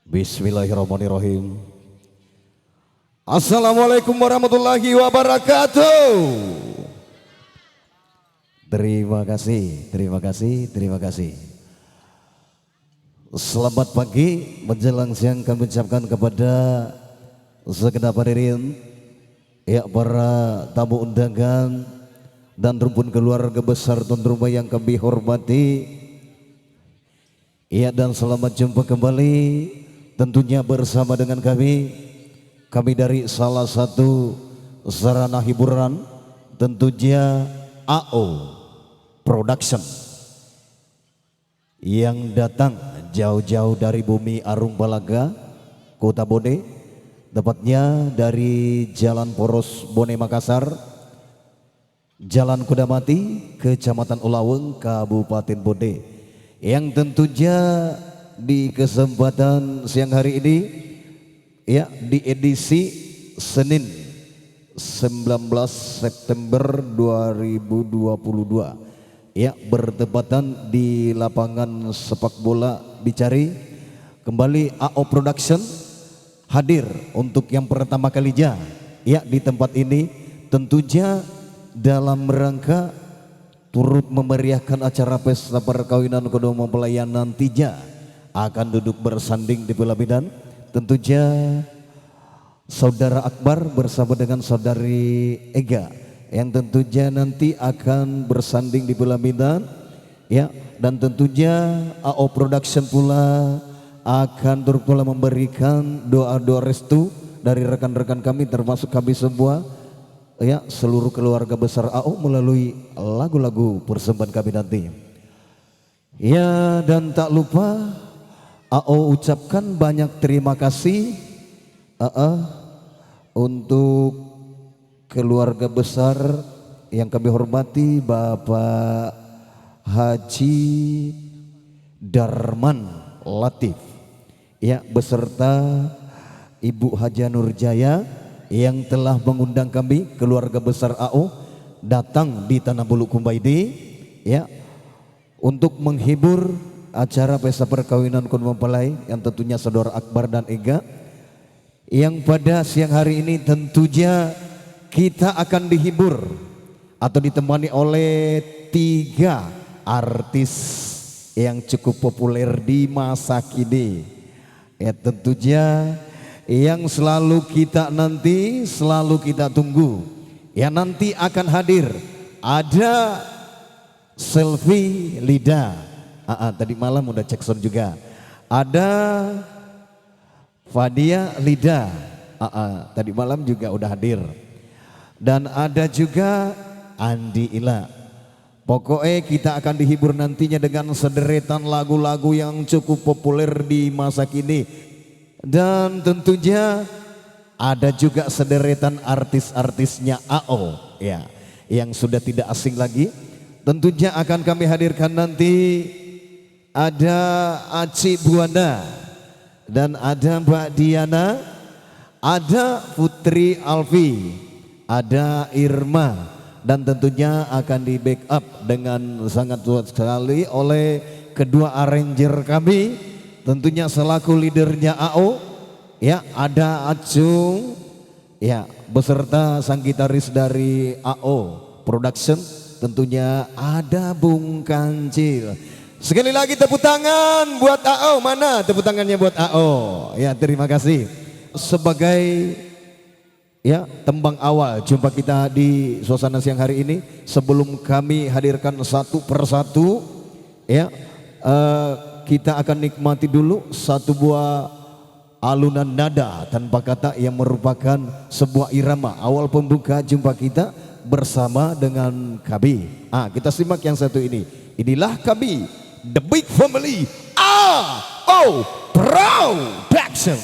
Bismillahirrahmanirrahim. Assalamualaikum warahmatullahi wabarakatuh. Terima kasih, terima kasih, terima kasih. Selamat pagi menjelang siang kami ucapkan kepada segenap hadirin, ya para tamu undangan dan rumpun keluarga besar tuan rumah yang kami hormati. Ya, dan selamat jumpa kembali tentunya bersama dengan kami dari salah satu sarana hiburan, tentunya AO Production yang datang jauh-jauh dari bumi Arung Balaga, Kota Bone, tepatnya dari Jalan Poros Bone Makassar, Jalan Kudamati, Kecamatan Ulaweng, Kabupaten Bone, yang tentunya di kesempatan siang hari ini, ya, di edisi Senin 19 September 2022, ya, bertepatan di lapangan sepak bola Bicari, kembali AO Production hadir untuk yang pertama kalinya, ya, di tempat ini, tentunya dalam rangka turut memeriahkan acara pesta perkawinan kedua mempelai yang nantinya akan duduk bersanding di pelaminan. Tentunya Saudara Akbar bersama dengan Saudari Ega yang tentunya nanti akan bersanding di pelaminan, ya, dan tentunya AO Production pula akan turut pula memberikan doa-doa restu dari rekan-rekan kami termasuk kami semua, ya, seluruh keluarga besar AO melalui lagu-lagu persembahan kami nanti. Ya, dan tak lupa AO ucapkan banyak terima kasih untuk keluarga besar yang kami hormati, Bapak Haji Darman Latif, ya, beserta Ibu Haja Nurjaya yang telah mengundang kami keluarga besar AO datang di Tanah Bulu Kumbaidi, ya, untuk menghibur acara pesta perkawinan kun mempelai yang tentunya Saudara Akbar dan Ega, yang pada siang hari ini tentunya kita akan dihibur atau ditemani oleh 3 artis yang cukup populer di masa kini, ya, tentunya yang selalu kita nanti, selalu kita tunggu, yang nanti akan hadir. Ada Selfie Lida, tadi malam udah cek sound juga. Ada Fadia Lida, tadi malam juga udah hadir. Dan ada juga Andi Ila. Pokoknya kita akan dihibur nantinya dengan sederetan lagu-lagu yang cukup populer di masa kini. Dan tentunya ada juga sederetan artis-artisnya AO, ya, yang sudah tidak asing lagi. Tentunya akan kami hadirkan nanti. Ada Aci Buana dan ada Mbak Diana, ada Putri Alfi, ada Irma, dan tentunya akan di backup dengan sangat kuat sekali oleh kedua arranger kami, tentunya selaku leadernya AO, ya, ada Acung, ya, beserta sang gitaris dari AO Production, tentunya ada Bung Kancil. Sekali lagi tepuk tangan buat AO, mana tepuk tangannya buat AO, ya, terima kasih. Sebagai, ya, tembang awal jumpa kita di suasana siang hari ini, sebelum kami hadirkan satu persatu, ya, kita akan nikmati dulu satu buah alunan nada tanpa kata yang merupakan sebuah irama awal pembuka jumpa kita bersama dengan kami. Kita simak yang satu ini. Inilah kami, The Big Family AO Production.